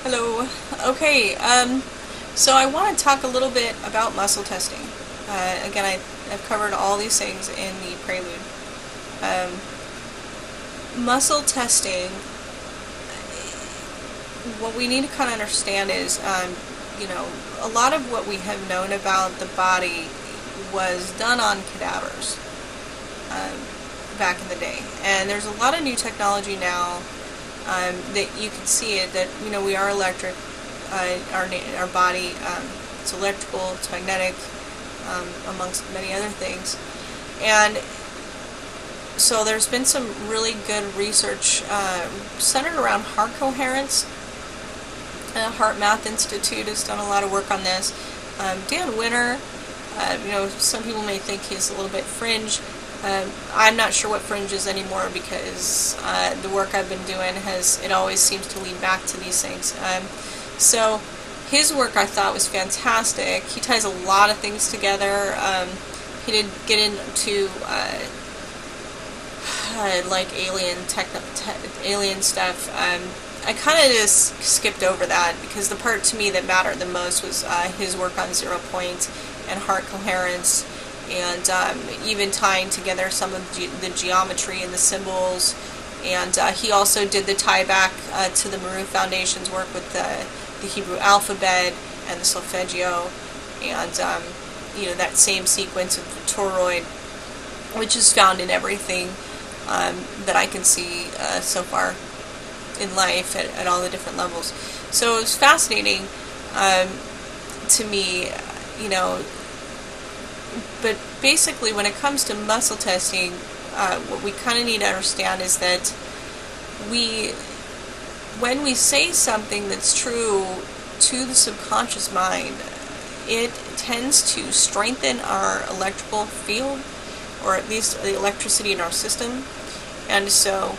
Hello. Okay, so I want to talk a little bit about muscle testing. Again, I've covered all these things in the prelude. Um, Muscle testing, what we need to kind of understand is, a lot of what we have known about the body was done on cadavers um, back in the day. And there's a lot of new technology now that you can see it, that, we are electric. Our body, it's electrical, it's magnetic, amongst many other things. And so there's been some really good research centered around heart coherence. Heart Math Institute has done a lot of work on this. Dan Winter, some people may think he's a little bit fringe. I'm not sure what fringe is anymore, because the work I've been doing it always seems to lead back to these things. So his work I thought was fantastic. He ties a lot of things together. He did get into like alien stuff. I kind of just skipped over that, because the part to me that mattered the most was his work on 0 point and heart coherence, and even tying together some of the geometry and the symbols. And he also did the tie back to the Maru Foundation's work with the Hebrew alphabet and the solfeggio, and that same sequence of the toroid, which is found in everything that I can see so far in life at all the different levels. So it was fascinating to me, but basically when it comes to muscle testing, what we kind of need to understand is that when we say something that's true to the subconscious mind, it tends to strengthen our electrical field, or at least the electricity in our system. And so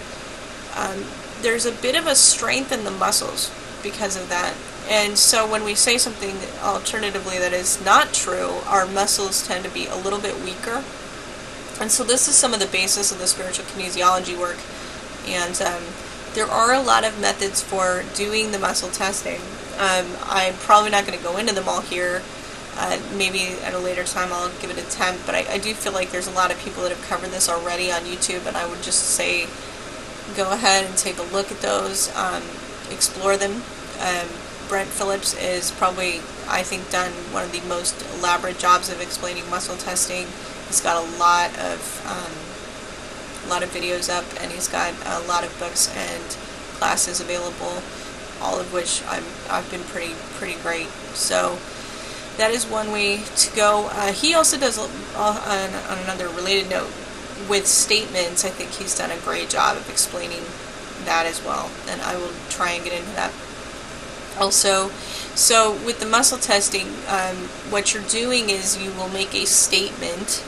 there's a bit of a strength in the muscles because of that. And so when we say something alternatively that is not true, our muscles tend to be a little bit weaker. And so this is some of the basis of the spiritual kinesiology work. And there are a lot of methods for doing the muscle testing. I'm probably not going to go into them all here. Maybe at a later time I'll give it an attempt, but I do feel like there's a lot of people that have covered this already on YouTube, and I would just say go ahead and take a look at those, explore them. Brent Phillips is probably, I think, done one of the most elaborate jobs of explaining muscle testing. He's got a lot of videos up, and he's got a lot of books and classes available, all of which I've been pretty great. So that is one way to go. He also does, on another related note, with statements. I think he's done a great job of explaining that as well, and I will try and get into that also. So with the muscle testing, what you're doing is you will make a statement,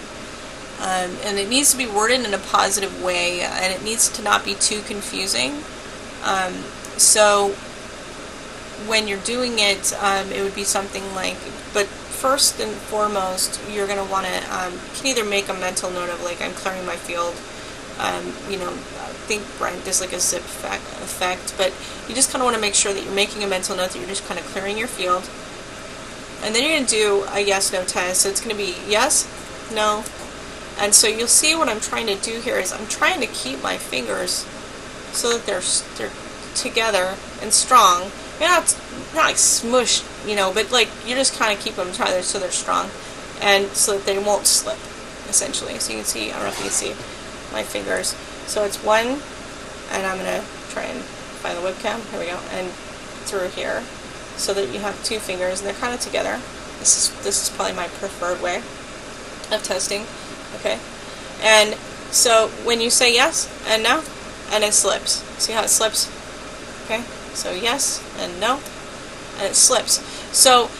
and it needs to be worded in a positive way, and it needs to not be too confusing. So when you're doing it, it would be something like, but first and foremost, you're going to want to, you can either make a mental note of, like, I'm clearing my field. I think Brent does like a zip effect, but you just kind of want to make sure that you're making a mental note that you're just kind of clearing your field. And then you're going to do a yes-no test. So it's going to be yes, no. And so you'll see what I'm trying to do here is I'm trying to keep my fingers so that they're together and strong. You're not like smushed, but like you just kind of keep them together so they're strong, and so that they won't slip, essentially. So you can see, I don't know if you can see my fingers. So it's one, and I'm going to try and find the webcam. Here we go, and through here, so that you have two fingers and they're kind of together. This is probably my preferred way of testing. Okay, and so when you say yes and no, and it slips. See how it slips? Okay, so yes and no, and it slips. So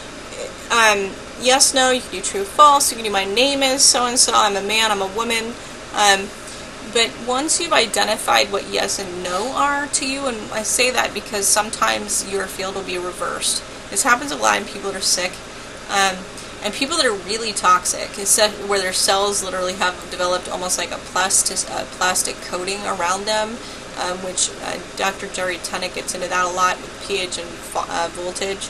yes, no, you can do true, false. You can do my name is so and so. I'm a man. I'm a woman. But once you've identified what yes and no are to you, and I say that because sometimes your field will be reversed. This happens a lot in people that are sick, and people that are really toxic, where their cells literally have developed almost like a plastic coating around them, which Dr. Jerry Tennant gets into that a lot with pH and voltage.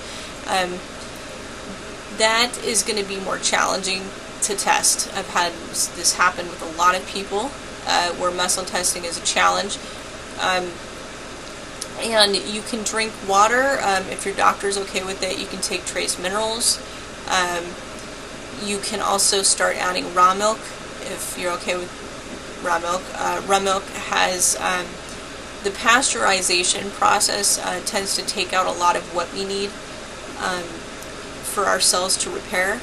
That is going to be more challenging to test. I've had this happen with a lot of people where muscle testing is a challenge. And you can drink water if your doctor's okay with it. You can take trace minerals. You can also start adding raw milk if you're okay with raw milk. Raw milk has the pasteurization process tends to take out a lot of what we need for our cells to repair.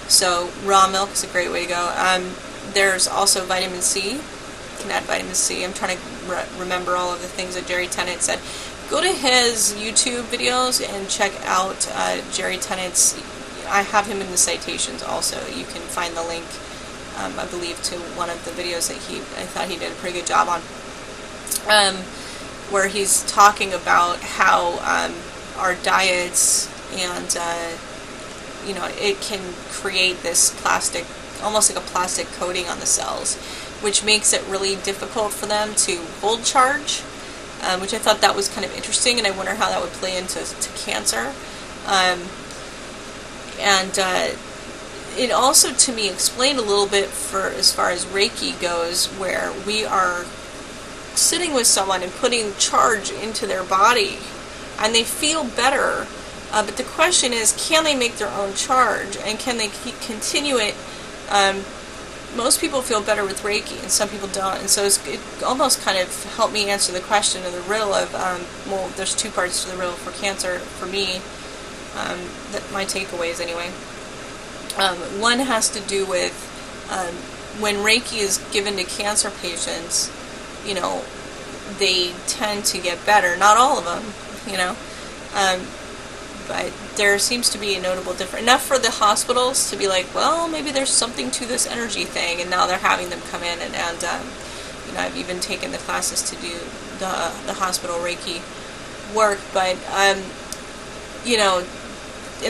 So raw milk is a great way to go. There's also vitamin C. You can add vitamin C. I'm trying to remember all of the things that Jerry Tennant said. Go to his YouTube videos and check out Jerry Tennant's. I have him in the citations also. You can find the link, I believe, to one of the videos that I thought he did a pretty good job on, where he's talking about how our diets and it can create this plastic, almost like a plastic coating on the cells, which makes it really difficult for them to hold charge, which I thought that was kind of interesting, and I wonder how that would play into cancer. It also, to me, explained a little bit for as far as Reiki goes, where we are sitting with someone and putting charge into their body, and they feel better. But the question is, can they make their own charge, and can they continue it? Most people feel better with Reiki, and some people don't. And so it almost kind of helped me answer the question of the riddle of, well, there's two parts to the riddle for cancer, for me, my takeaways anyway. One has to do with when Reiki is given to cancer patients, they tend to get better. Not all of them, but there seems to be a notable difference. Enough for the hospitals to be like, well, maybe there's something to this energy thing, and now they're having them come in, and I've even taken the classes to do the hospital Reiki work, but, and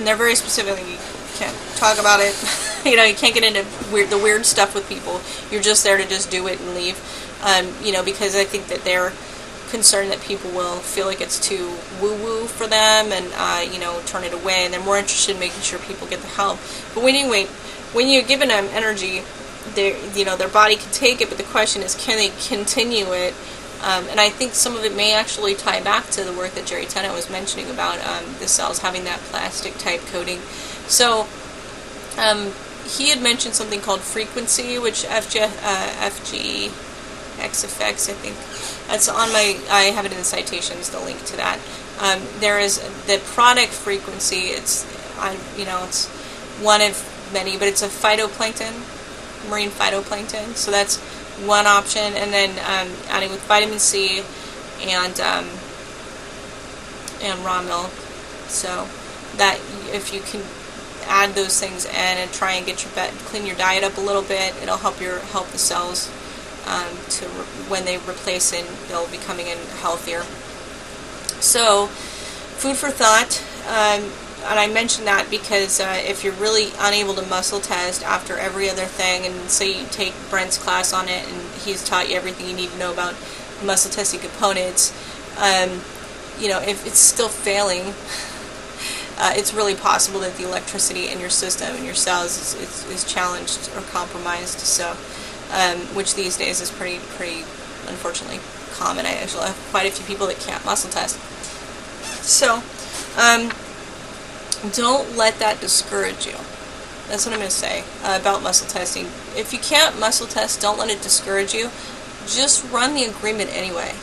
they're very specific. You can't talk about it. You can't get into the weird stuff with people. You're just there to just do it and leave, because I think that they're concerned that people will feel like it's too woo-woo for them and, turn it away, and they're more interested in making sure people get the help. But when you're giving them energy, their body can take it, but the question is, can they continue it? And I think some of it may actually tie back to the work that Jerry Tennant was mentioning about the cells having that plastic type coating. So he had mentioned something called frequency, which FG XFX, I think. That's on I have it in the citations, the link to that. There is the product frequency. It's one of many, but it's a phytoplankton, marine phytoplankton. So that's one option, and then adding with vitamin C and raw milk. So that if you can add those things in and try and get clean your diet up a little bit, it'll help the cells. When they replace it, they'll be coming in healthier. So, food for thought, and I mentioned that because if you're really unable to muscle test after every other thing, and say you take Brent's class on it, and he's taught you everything you need to know about muscle testing components, if it's still failing, it's really possible that the electricity in your system and your cells is challenged or compromised. So. Which these days is pretty unfortunately common. I actually have quite a few people that can't muscle test. So, don't let that discourage you. That's what I'm going to say about muscle testing. If you can't muscle test, don't let it discourage you. Just run the agreement anyway.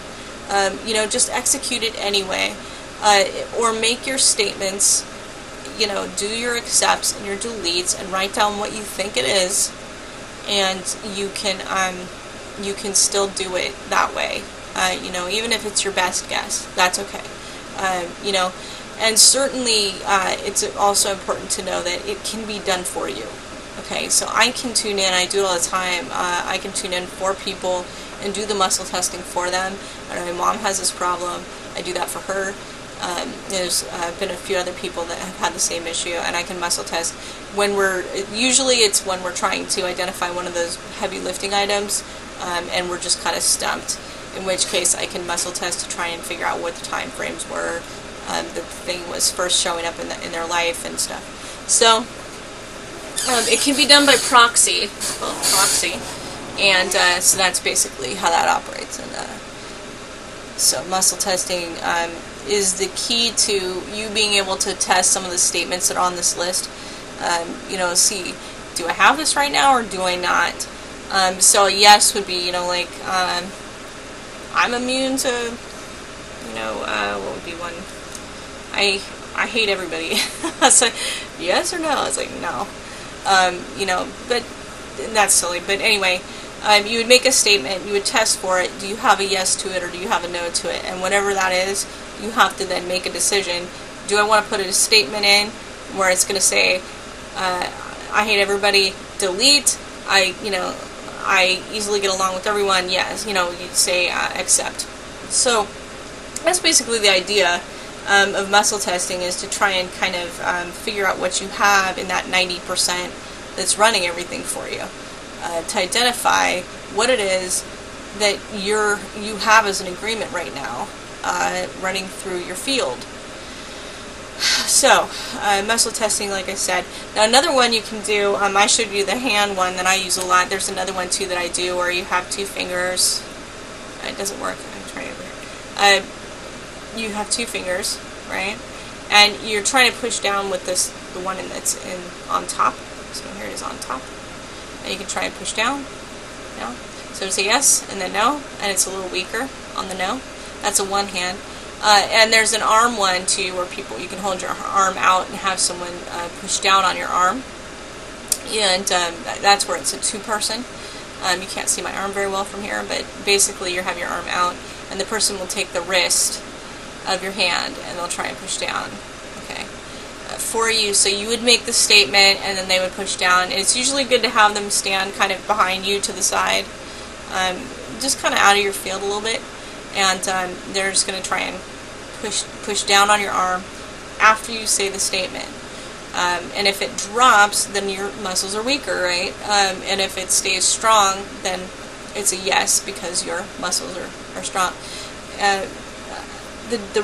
Just execute it anyway. Or make your statements, do your accepts and your deletes and write down what you think it is. And you can still do it that way, even if it's your best guess, that's okay, and certainly it's also important to know that it can be done for you. Okay, so I can tune in, I do it all the time, I can tune in for people and do the muscle testing for them. I know my mom has this problem, I do that for her. There's been a few other people that have had the same issue, and I can muscle test usually it's when we're trying to identify one of those heavy lifting items, and we're just kind of stumped. in which case I can muscle test to try and figure out what the time frames were the thing was first showing up in their life and stuff. So it can be done by proxy, and so that's basically how that operates. And so muscle testing is the key to you being able to test some of the statements that are on this list. See, do I have this right now or do I not? So a yes would be, like, I'm immune to, what would be one? I hate everybody. So yes or no? I was like, no. But that's silly. But anyway, you would make a statement, you would test for it. Do you have a yes to it or do you have a no to it? And whatever that is, you have to then make a decision. Do I want to put a statement in where it's going to say, I hate everybody, delete, I easily get along with everyone, yes, you'd say accept. So that's basically the idea of muscle testing, is to try and kind of figure out what you have in that 90% that's running everything for you, to identify what it is that you have as an agreement right now running through your field. So, muscle testing, like I said. Now another one you can do, I showed you the hand one that I use a lot. There's another one too that I do where you have two fingers. It doesn't work. I'm trying over here. You have two fingers, right? And you're trying to push down with the one that's on top. So here it is on top. And you can try and push down. No. So it's a yes and then no, and it's a little weaker on the no. That's a one hand. And there's an arm one too, where you can hold your arm out and have someone push down on your arm, and that's where it's a two-person. You can't see my arm very well from here, but basically you have your arm out, and the person will take the wrist of your hand and they'll try and push down. Okay, for you. So you would make the statement, and then they would push down. It's usually good to have them stand kind of behind you to the side, just kind of out of your field a little bit, and they're just going to try and push down on your arm after you say the statement. And if it drops, then your muscles are weaker, right? And if it stays strong, then it's a yes because your muscles are strong. The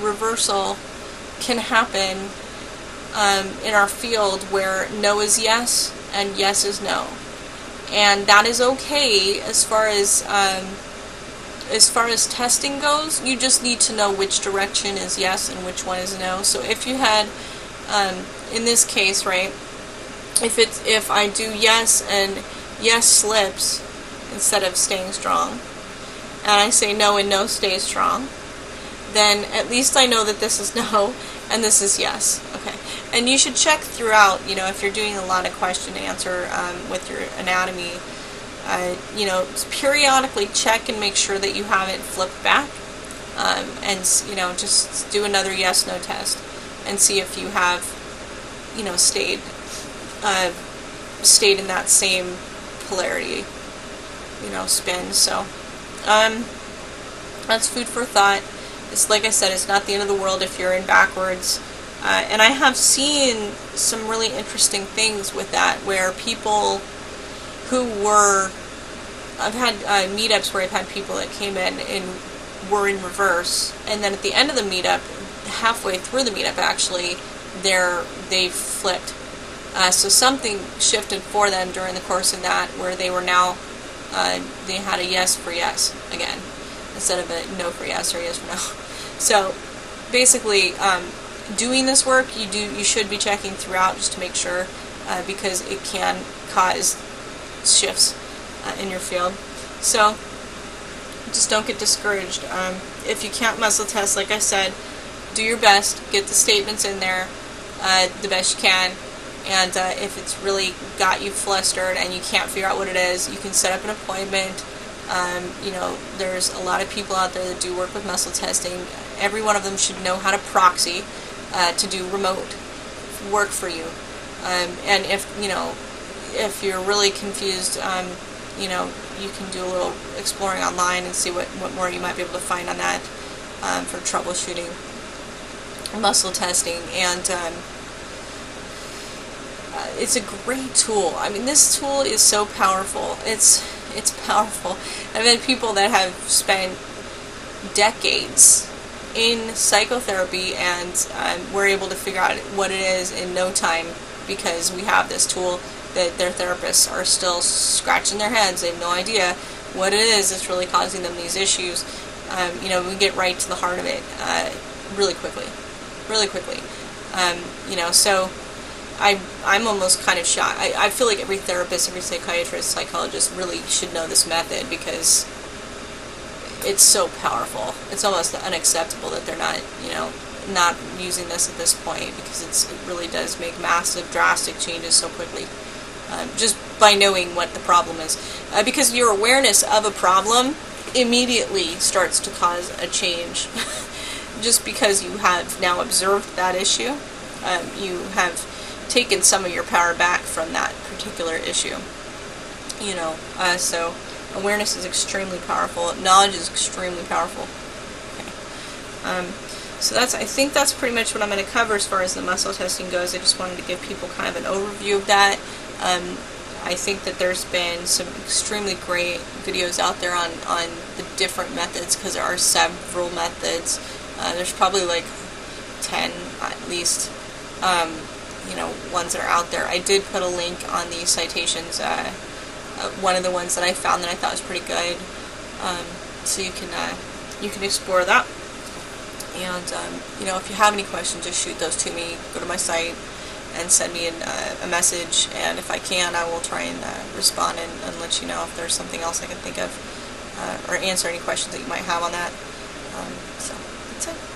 reversal can happen in our field where no is yes and yes is no, and that is okay as far as testing goes. You just need to know which direction is yes and which one is no. So if you had, in this case, right, if I do yes and yes slips instead of staying strong, and I say no and no stays strong, then at least I know that this is no and this is yes. Okay, and you should check throughout, if you're doing a lot of question and answer with your anatomy, periodically check and make sure that you haven't flipped back, and just do another yes/no test and see if you have, stayed in that same polarity, spin. So, that's food for thought. It's, like I said, it's not the end of the world if you're in backwards, and I have seen some really interesting things with that, where people I've had meetups where I've had people that came in and were in reverse, and then at the end of the meetup, halfway through the meetup actually, they flipped. So something shifted for them during the course of that, where they were now, they had a yes for yes again, instead of a no for yes or yes for no. So basically, doing this work, you should be checking throughout just to make sure, because it can cause shifts in your field. So just don't get discouraged. If you can't muscle test, like I said, do your best, get the statements in there the best you can, and if it's really got you flustered and you can't figure out what it is, you can set up an appointment. There's a lot of people out there that do work with muscle testing. Every one of them should know how to proxy to do remote work for you. And if you're really confused, you can do a little exploring online and see what more you might be able to find on that for troubleshooting muscle testing. And it's a great tool. I mean, this tool is so powerful. It's It's powerful. I've had people that have spent decades in psychotherapy and we're able to figure out what it is in no time because we have this tool that their therapists are still scratching their heads. They have no idea what it is that's really causing them these issues. We get right to the heart of it really quickly. So I'm almost kind of shocked. I feel like every therapist, every psychiatrist, psychologist really should know this method because it's so powerful. It's almost unacceptable that they're not using this at this point because it really does make massive, drastic changes so quickly. Just by knowing what the problem is. Because your awareness of a problem immediately starts to cause a change. Just because you have now observed that issue, you have taken some of your power back from that particular issue. So awareness is extremely powerful. Knowledge is extremely powerful. Okay. So I think that's pretty much what I'm going to cover as far as the muscle testing goes. I just wanted to give people kind of an overview of that. I think that there's been some extremely great videos out there on the different methods because there are several methods. There's probably like 10 at least, ones that are out there. I did put a link on the citations. One of the ones that I found that I thought was pretty good. So you can explore that. And if you have any questions, just shoot those to me. Go to my site and send me a message, and if I can, I will try and respond and let you know if there's something else I can think of, or answer any questions that you might have on that. So that's it.